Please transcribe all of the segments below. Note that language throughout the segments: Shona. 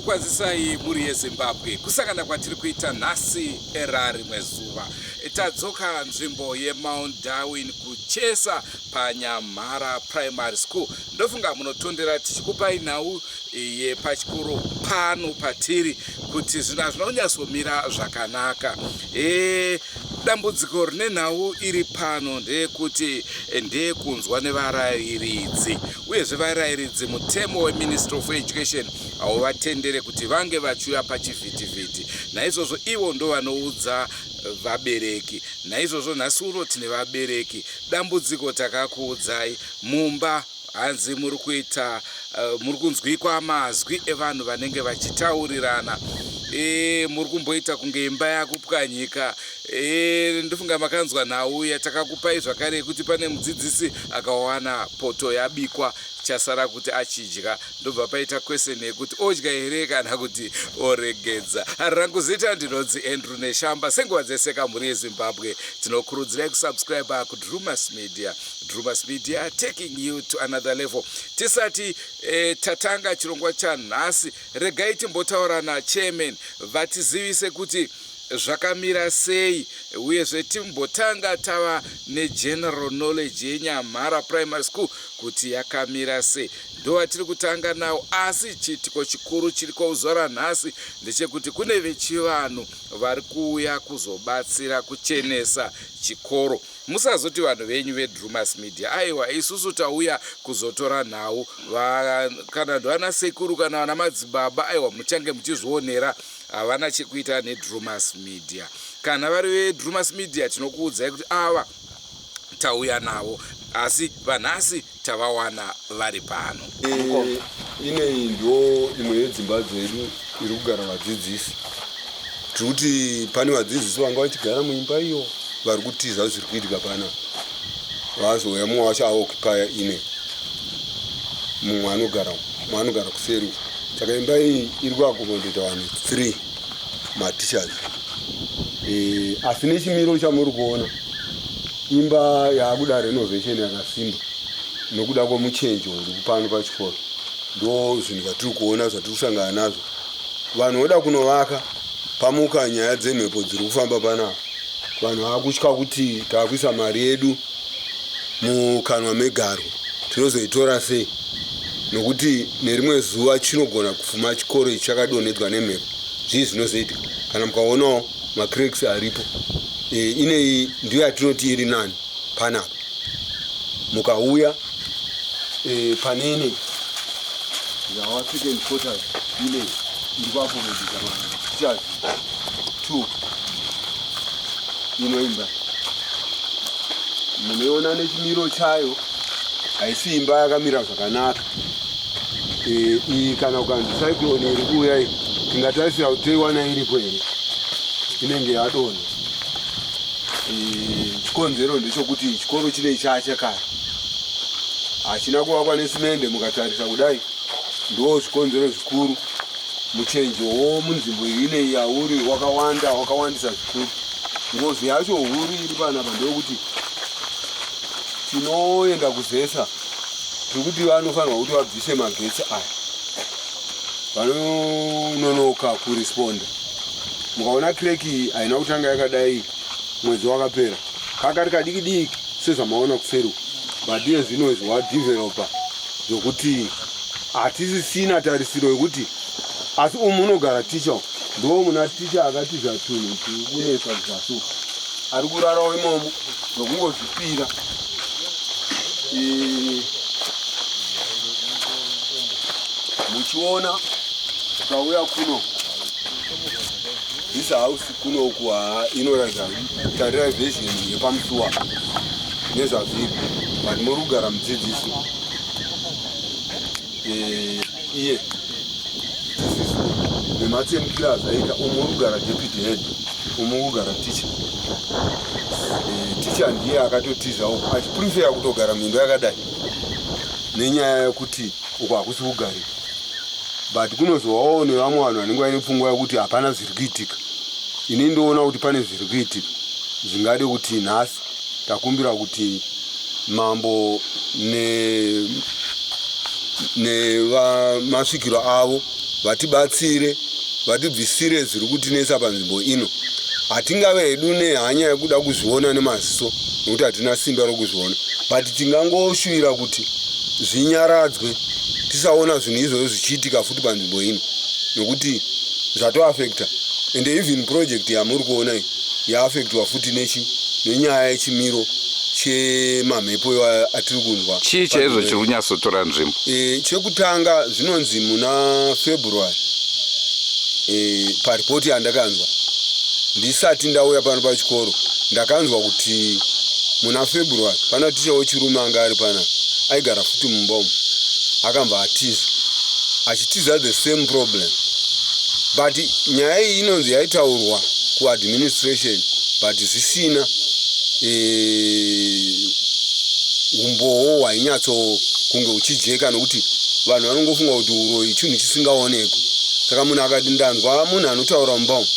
kukwazisai muri yeZimbabwe kusangana kwatiri kuita nhasi erari mwezuva. Tadzoka nzvimbo yeMount Darwin kuchesa paNyamhara Primary School. Ndofunga munotondera tichikupai nhau yepachikoro pano patiri kuti zvinhu zvinonyatsomira zvakanaka. Dambudziko rine nhau iri pano ndeyekuti ndeyekunzwa nevarairidzi, uyezve varairidzi mutemo weMinistry of Education hauvatendere kuti vange vachiuya pachivhitivhiti. Naizvozvo ivo ndo vanoudza vabereki. Naizvozvo nhasi uno tine vabereki. Dambudziko takakuudzai mumba hanzi muri kuita muri kunzwikwa mazwi evanhu vanenge vachitaurirana. Muri kumboita kunge imba yakupwanyika. Ndofunga makanzwa nhau yatakakupai zvakare kuti pane mudzidzisi akawana poto yabikwa chasara kuti achidya, ndobva paita question yekuti odya here kana kuti oregedza. Rangu zita ndinonzi Andrew Neshamba. Senguva dzese kamhuri yeZimbabwe tinokurudzirai kusubscribe kuDrumas Media. Drumas Media taking you to another level. Tisati tatanga chirongwa chanhasi, regai timbotaura nachairman vatizivise kuti zvakamira sei, uyezve timbotanga tava negeneral knowledge yeNyamhara Primary School kuti yakamira sei. Ndo tiri kutanga nawo, asi chitiko chikuru chiri kuuzora nhasi ndechekuti kune vechivanhu vari kuuya kuzobatsira kuchenesa chikoro. Musazoti vanhu venyu veDrumas Media aiwa isusu tauya kuzotora nhau, kana ndovana sekuru kana vana madzibaba aiwa muchange muchizvionera havana chekuita neDrumas Media. Kana vari veDrumas Media tinokuudzai kuti ava tauya navo, asi vanhasi tavawana vari pano. Ineyi ndo imwe yedzimba dzedu iri kugara vadzidzisi. Tiri kuti pane vadzidzisi vanga vachigara muimba iyo vari kutiza zviri kuitika pana. Vazouya mumwe wacho aokupaya ine, mumwe anogara kuseri. Saka imba iyi iri kuakomodeita vanhu 3 matichers. Asi nechimiro chamuri kuona, imba yaakuda renovation yakasimba nokuda kwemuchenjo uri pano pachikoro. Ndo zvinhu zvatiri kuona zvatiri kusangana nazvo. Vanhu voda kunovaka pamuka nyaya dzemhepo dziri kufamba panapa. Vanhu vakutya kuti taakuisa mari yedu mukanwa megaro tinozoitora sei, nokuti nerimwe zuva chinogona kufuma chikoro ichi chakadonhedzwa nemhepo. Zvii zvinozoitika kana mukaonawo macracks aripo. Ineyi ndiyo yatinoti iri nani panapa. Mukauya panene yawa second quarters ineyi iri kuakomodisa matichers 2. Ino imba munoiona nechimiro chayo, haisi imba yakamira zvakanaka. Iyi kana ukanzi cyclone iri kuuya iyi tingatarisira kuti toiwana iripo here, inenge yadonha. Chikonzero ndechekuti chikoro chine chachakare hachina kuvakwa nesimende. Mukatarisa kudai ndo zvikonzero zvikuru. Muchenjowo munzvimbo ineyi yauri wakawandisa zvikuru. Ngozi yacho huru iri panapa ndokuti tinoenda kuzesa, tiri kuti vanofanirwa kuti vabvise magetsi aya, vanononoka kuresponda. Mukaona kreki haina kutanga yakadai mwedzi wakapera, kakari kadiki diki sezvamaona kuseri, but iye zvino zvadevelopa zvokuti hatisisina tarisiro yekuti, asi umu munogara ticha. Ndo muna ticha akatiza tunhu kunetsa zvasu ari kurarawo imomo zokungozvipira. Muchiona ukauya kuno this house kunoku inoratidza tarira version yepamusuwa nezvazviri, but muri kugara mudzidzisi. Iye nematsemukira azaita, umwe uri kugara deputy head, umwe uri kugara teacher. Teacher ndiye akatotizawo achiprefera kutogara muimba yakadai nenyaya yekuti uko hakusi kugari. But kunozovawo nevamwe vanhu vanenge vaine pfungwa yekuti hapana zviri kuitika. Ini ndoona kuti pane zviri kuitika zvingade kuti nhasi takumbira kuti mambo nemasvikiro avo vatibatsire, vatibvisire zviri kutinesa panzvimbo ino. Hatingave hedu nehanya yekuda kuzviona nemaziso nokuti hatina simba rokuzviona, but tingangoshuvira kuti zvinyaradzwe tisaona zvinhu izvozvo zvichiitika futi panzvimbo ino nokuti zvatoafekta. And even project yamuri kuona iyi yaafektwa futi nenyaya yechimiro chemamhepo atiri kunzwa. Chii chaizvo chiri kunyatsotora nzvimbo? Chekutanga zvinonzi muna February paripoti yandakanzwa ndisati ndauya pano pachikoro, ndakanzwa kuti muna February pana ticha wechirume anga ari pana aigara futi mumba umu akambva atiza achitiza the same problem, but nyaya iyi inonzi yaitaurwa kuadministration but zvisina umbowo hwainyatso kunge uchijeka nokuti vanhu vanongofunga kuti uroyi chinhu chisingaonekwi. Saka munhu akati ndanzwa munhu anotaura mumba umu,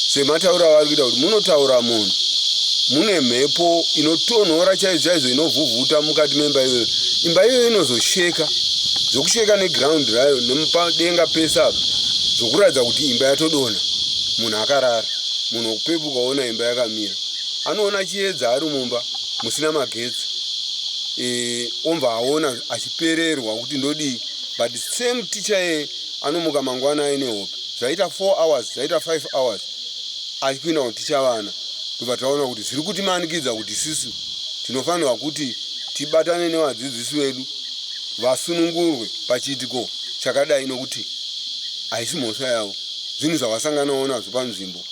semataura vari kuita kuti munotaura munhu mune mhepo inotonhora chaizvo inovhuvhuta mukati memba iyoyo. Imba iyoyo inozosheka zvokusheka neground rayo nemupadenga pese apa zvokuratidza kuti imba yatodonha. Munhu akarara, munhu wokupepuka ona imba yakamira, anoona chiedza ari mumba musina magetsi, omva aona achipererwa kuti ndodii. But same teacher ye anomuka mangwana aine hope, zvaita 4 hours zvaita 5 hours achipinda kuticha vana, ndobva taona kuti zviri kutimanikidza kuti sisi tinofanirwa kuti tibatane nevadzidzisi vedu vasunungurwe pachiitiko chakadai nokuti haisi mhosva yavo, zvinhu zvavasanganawo nazvo panzvimbo.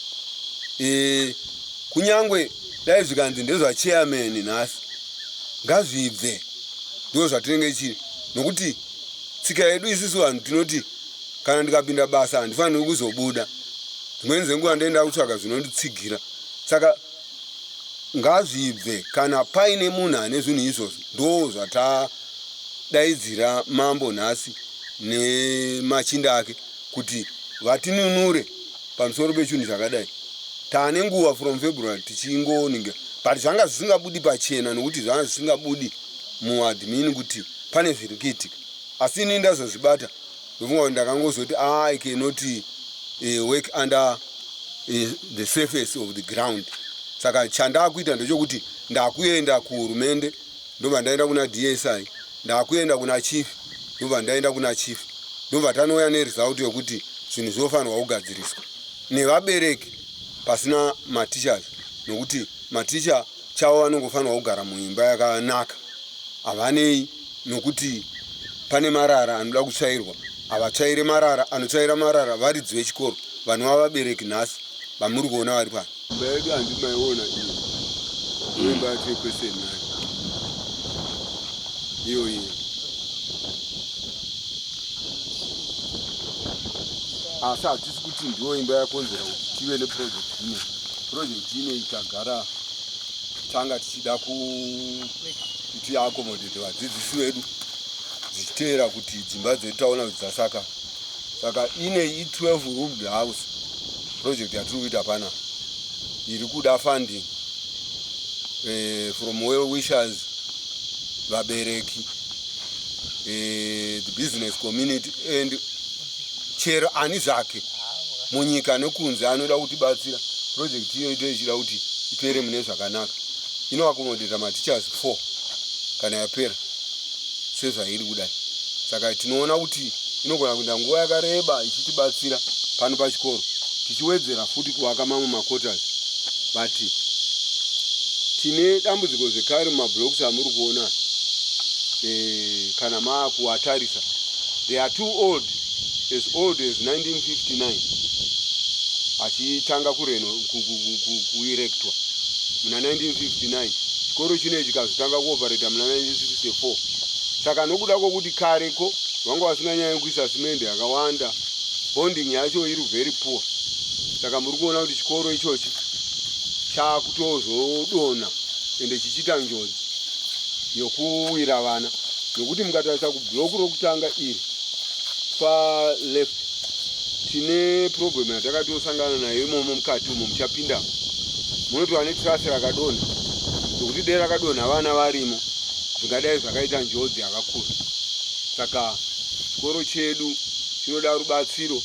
Kunyangwe dai zvikanzi ndezvachairman nhasi ngazvibve, ndo zvatinenge chiri, nokuti tsika yedu isisi vanhu tinoti kana ndikapinda basa handifaniri kuzobuda, dzimweni dzenguva ndoenda kutsvaga zvinonditsigira. Saka ngazvibve kana paine munhu ane zvinhu izvozvo, ndo zvatadaidzira mambo nhasi nemachinda ake kuti vatinunure pamusoro pechinhu chakadai. Taane nguva from February tichingoningira, but zvanga zvisingabudi pachena nokuti zvanga zvisingabudi muadmin kuti pane zviri kuitika. Asi ini ndazozvibata ndofunga kuti ndakangozoti I cannot work under the surface of the ground. Saka chandakuita ndechokuti ndakuenda kuhurumende, ndobva ndaenda kuna DSI, ndakuenda kuna chief, ndobva ndaenda kuna chief, ndobva tanouya neresult yokuti zvinhu zvofanirwa kugadziriswa nevabereki pasina matichers, nokuti maticha chavo vanongofanirwa kugara muimba yakanaka, havanei nokuti pane marara anoda kutsvairwa, havatsvaire marara, anotsvaira marara varidzi vechikoro, vanhu vavabereki nhasi vamuri kuona vari pano. Imba yedu handimaiona iyo imba yachekweseni nayo iyo asi hatisi kuti ndiyo imba yakonzera kuti tive neprojekti ino. Projekti ino ikagara tanga tichida kuti akomodete vadzidzisi vedu dzichiteera kuti dzimba dzedu taona kuti dzasaka. Saka ine i12 roofed house project yatiri kuita pana iri kuda funding from well wishers, vabereki, the business community and chero ani zvake munyika nekunze anoda kutibatsira. Project iyo itoichida kuti ipere mune zvakanaka, inoakomodeta matichers 4 kana yapera sezvairi kudai. Saka tinoona kuti inogona kuenda nguva yakareba ichitibatsira pano pachikoro, tichiwedzera futi kuvaka mamwe maquarters. But tine dambudziko zvekare mumablocks amuri kuona kana maakuatarisa, they are too old, as old as 1959 achitanga kuerectwa muna 1959. Chikoro chino chikazotanga kuoperata muna 1964. Saka nokuda kwokuti kareko vanga vasinganyanyi kuisa simende yakawanda, bonding yacho iri very poor. Saka muri kuona kuti chikoro ichochi chaakutozodonha ende chichita njodzi yokuwira vana, nokuti mukatarisa kubhuloku rokutanga iri pa left tine problem yatakatosangana nayo imomo mukati umo muchapinda munotova netrasi rakadonha, nokuti dera rakadonha vana varimo zvingadai zvakaita njodzi yakakura. Saka chikoro chedu chinoda rubatsiro,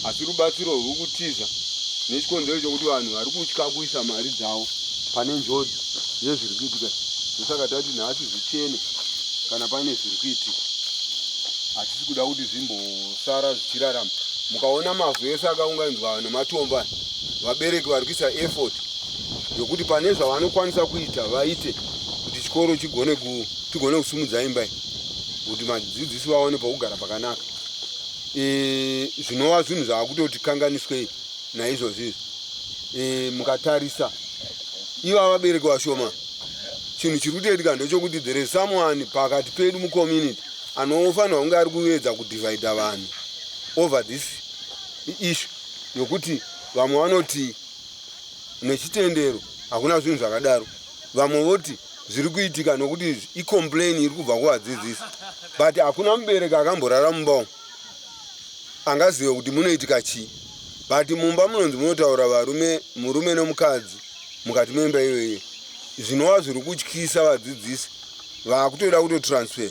asi rubatsiro ruri kutiza nechikonzero chokuti vanhu vari kutya kuisa mari dzavo pane njodzi yezviri kuitika. Ndosaka tati nhasi zvichene kana pane zviri kuitika, hatisi kuda kuti zvimbosara zvichirarama. Mukaona mavhu ese akaunganidzwa nematomba, vabereki vari kuisa effort yokuti pane zvavanokwanisa kuita vaite kuti chikoro tigone kusumudza imba kuti madzidzisi vaone pekugara pakanaka. Zvinova zvinhu zvakutoti kanganiswei naizvozvizvi. Mukatarisa iva vabereki vashoma, chinhu chiri kutoitika ndechokuti there is someone pakati pedu mucommunity anofanirwa kunge ari kuedza kudivhaidha vanhu over this issue yokuti vamwe vanoti nechitendero hakuna zvinhu zvakadaro, vamwe voti zviri kuitika nokuti icomplain iri kubva kuvadzidzisi, but hakuna mubereki akamborara mumba angazive kuti munoitika chii. But mumba munonzi munotaura murume nomukadzi mukati memba iyoyo. Zvinova zviri kutyisa vadzidzisi vakutoda kutotransfer.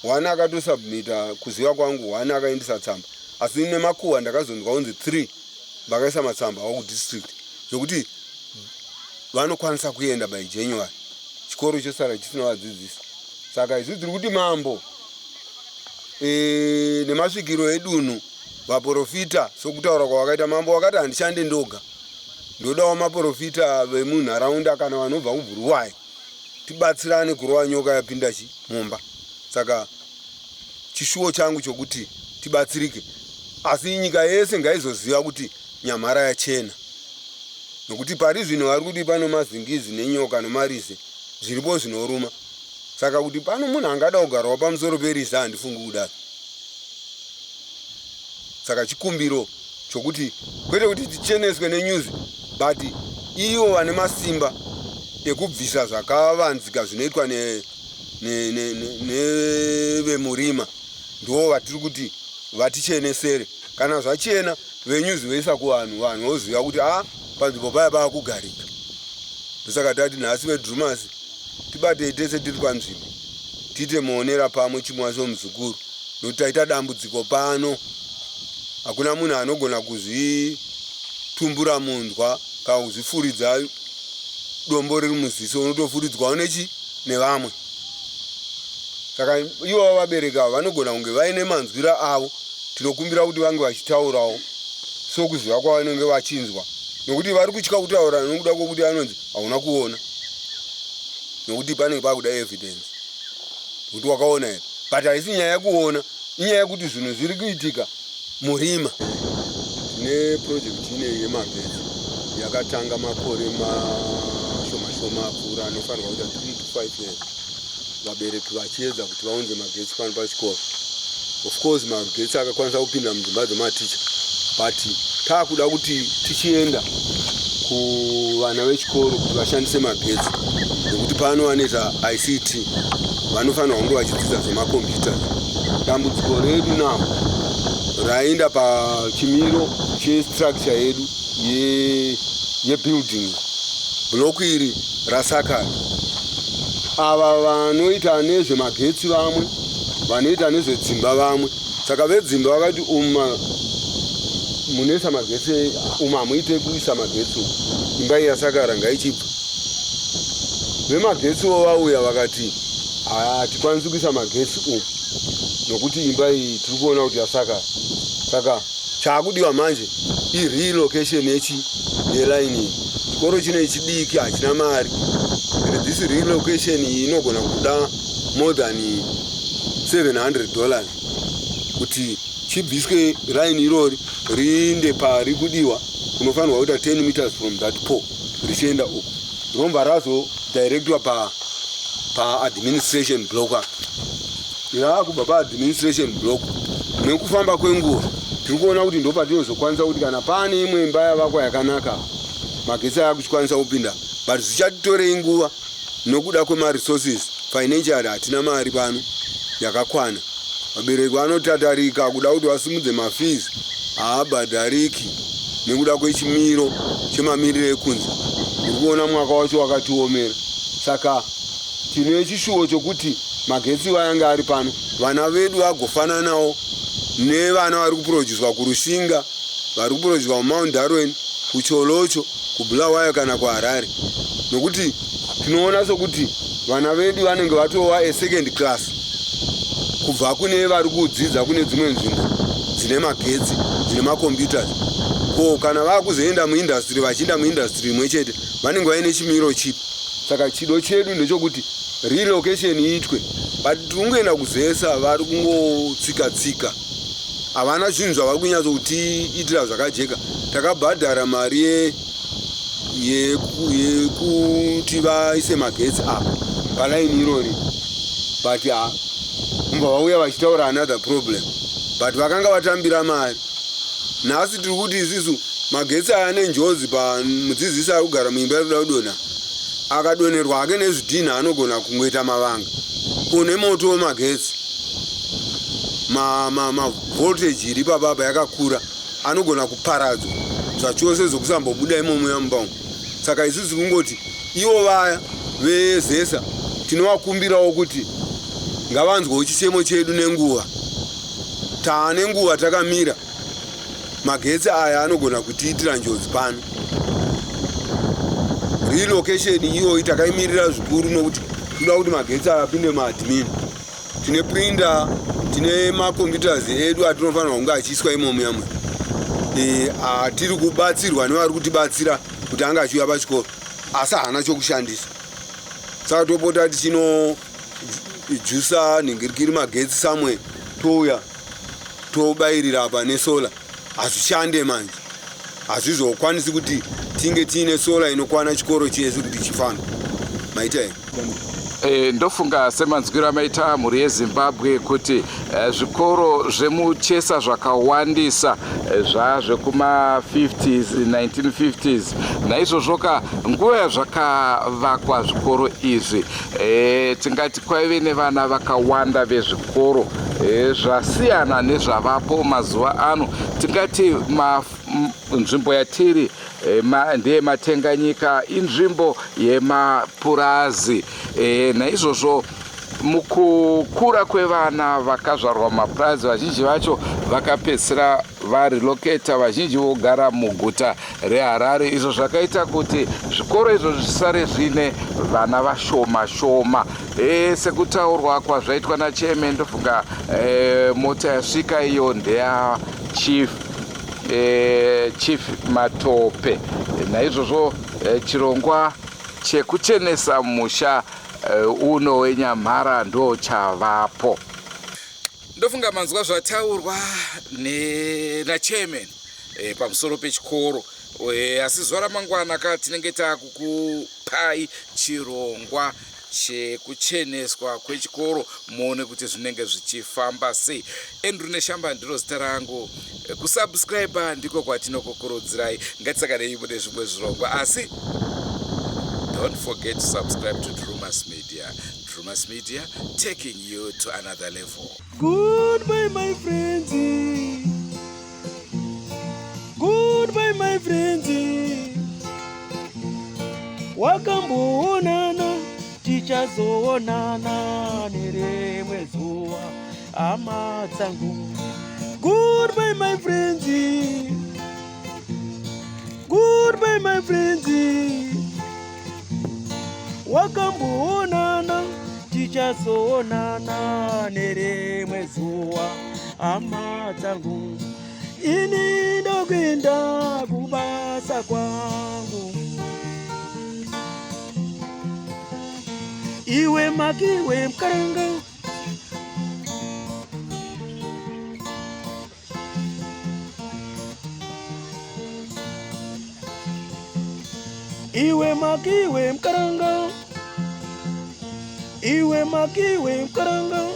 One akatosubmita kuziva kwangu, one akaendesa tsamba, asi nemakuhwa ndakazonzwa kunzi 3 vakaisa matsamba avo kudistrict zvokuti vanokwanisa kuenda by January, chikoro chosara chisina vadzidzisi. Saka izvi zviri kuti mambo nemasvikiro edunhu vaprofita sokutaura kwavakaita mambo wakati handishande ndoga, ndodawo maprofita vemunharaunda kana vanobva kuBuruwayi tibatsirane kurova nyoka yapinda mumba. Saka chishuwo changu chokuti tibatsirike, asi nyika yese ngaizoziva kuti nyamhara yachena, nokuti pari zvino vari kuti pano mazingizi nenyoka nomarize zviripo zvinoruma. Saka kuti pano munhu angada kugarawo pamusoro perize handifungi kudaro. Saka chikumbiro chokuti kwete kuti ticheneswe nenyuzi, but ivo vane masimba ekubvisa zvakavanzika zvinoitwa nevemurima ndo vatiri kuti vatichenesere. Kana zvachena venyuzi veisa kuvanhu, vanhu voziva kuti panzvimbo paya paakugarika. Ndosaka tati nhasi vedrumasi tibatei tese tiri panzvimbo, tiite muonera pamwe chimwa somuzukuru, nokuti taita dambudziko pano. Hakuna munhu anogona kuzvitumbura mundwa kana kuzvifuridza dombo riri muziso, unotofuridzwawo nevamwe. Saka ivo vabereki ava vanogona kunge vaine manzwira avo, tinokumbira kuti vange vachitaurawo sokuziva kwavanenge vachinzwa, nokuti vari kutya kutaura nokuda kwokuti anonzi hauna kuona, nokuti panenge pakuda evidence kuti wakaona here. But haisi nyaya yekuona, inyaya yekuti zvinhu zviri kuitika murima. Tine project ineyi yemagetsi yakatanga makore mashoma akura anofanirwa kuita 3 to 5 years, vabereki vachiedza kuti vaunze magetsi pano pachikoro. Of course magetsi akakwanisa kupinda mudzimba dzematicha, but taakuda kuti tichienda kuvana vechikoro kuti vashandise magetsi, nokuti pano vaneza ICT vanofanirwa kunge vachidzidza zvemakombiyuta. Dambudziko redu nawo raenda pachimiro chestructure yedu yebuilding. Block iri rasakara. Ava vanoita nezvemagetsi vamwe, vanoita nezvedzimba vamwe. Saka vedzimba vakati munesa magetsi hamuite kuisa magetsi, imba iyi yasakara ngaichibva. Vemagetsiwo vauya vakati hatikwanisi kuisa magetsi nokuti imba iyi tiri kuona kuti yasakara. Saka chaakudiwa manje irelocation yelaini iyi. Chikoro chine chidiki hachina mari, this relocation iyi inogona kuda more than $700 kuti chibviswe line irori riinde pari kudiwa. Unofanirwa kuita 10 meters from that pole richienda uko, romba razo directwa pa administration block. Yaakubva pa-administration block nekufamba kwenguva tiri kuona kuti ndo patinozokwanisa kuti kana pane imwe imba yavakwa yakanaka magetsi ayakuchikwanisa kupinda, but zvichatitorei nguva nokuda kwemaresources. Financially hatina mari pano yakakwana. Vabereki vanotatarika kuda kuti vasimudze mafees, haabhadhariki nekuda kwechimiro chemamiriro ekunze. Tiri kuona mwaka wacho wakatiomera. Saka tine chishuwo chokuti magetsi vayanga ari pano, vana vedu vagofananawo nevana vari kuprodyuswa kurushinga, vari kuprodyuswa kumount darwen, kucholocho, kubulawayo kana kuharare. Nokuti tinoona sokuti vana vedu vanenge vatova a2nd class kubva kune vari kudzidza kune dzimwe nzvimbo dzine magetsi, dzine macomputers. Ko kana vakuzoenda muindastry, vachienda muindastry imwe chete, vanenge vaine chimiro chipi. Saka chido chedu ndechokuti relocation iitwe, but tikungoenda kuzesa vari kungotsika-tsika, havana zvinhu zvavari kunyatsotiitira zvakajeka. Takabhadhara mari yekuti vaise magetsi apa palaini irori, but umva vauya vachitaura another problem, but vakanga vatambira mari. Nhasi tiri kuti isisu magetsi aya nenjodzi pamudzidzisi ari kugara muimba irikuda kudonha, akadonerwa hake nezvidhina anogona kungoita mavanga. Kune moto wemagetsi, voltage iri papapa yakakura, anogona kuparadzwa zvachose zvokusambobuda imomo yamubamo. Saka isusu kungoti ivo vaya vezesa tinovakumbirawo kuti ngavanzwewo chichemo chedu nenguva. Taane nguva takamira, magetsi aya anogona kutiitira njodzi pano. Relocation iyoyi takaimirira zvikuru nokuti toda kuti magetsi aya apinde muadmin. Tine printer, tine macomputers edu atinofanirwa kunge achiiswa imomo yamwe. Tiri kubatsirwa nevari kutibatsira kuti anga achiuya pachikoro, asi haana chokushandisa. Saka topota tichinojusa nhingirikiri magetsi samwe, touya tobairira apa nesola. Hazvishande manje, hazvizokwanisi kuti tinge tiine sola inokwana chikoro chesu kuti chifambe. Maita here? Ndofunga semanzwiro amaita mhuri yeZimbabwe kuti zvikoro zvemuchesa zvakawandisa zvazvekuma50s 1950s. Naizvozvo nguva yazvakavakwa zvikoro izvi tingati kwaive nevana vakawanda vezvikoro zvasiyana nezvavapo mazuva ano. Tingati nzvimbo yatiri ndeyemaTanganyika, inzvimbo yemapurazi. Naizvozvo mukukura kwevana vakazvarwa mapurazi, vazhinji vacho vakapedzisira variloketa, vazhinji vogara muguta reHarare. Izvo zvakaita kuti zvikoro izvo zvisare zvine vana vashoma shoma. Sekutaurwa kwazvaitwa nachairman, ndofunga mota yasvika iyo ndeya Chief Matope. Naizvozvo chirongwa chekuchenesa musha uno weNyamhara ndo chavapo. Ndofunga manzwa zvataurwa nachairman pamusoro pechikoro, asi zuva ramangwana tinenge takukupai chirongwa chekucheneswa kwechikoro, muone kuti zvinenge zvichifamba sei. Andrew Neshamba ndiro zita rangu. Kusubscribe ndiko kwatinokukurudzirai. Ngatisakanei mune zvimwe zvirongwa, asi don't forget to subscribe to Drumas Media. Drumas Media, taking you to another level. Goodbye, my friends. Goodbye, my friends. Wakamboonana, tichazoonana nerimwe zuva, hama dzangu. Goodbye, my friends. Goodbye, my friends. Wakamboonana, tichazoonana nerimwe zuva, hama dzangu. Ini ndokwenda kubasa kwangu. Iwe makiwe mkaranga. Iwe makiwe mkaranga. Iwe makiwe mkaranga.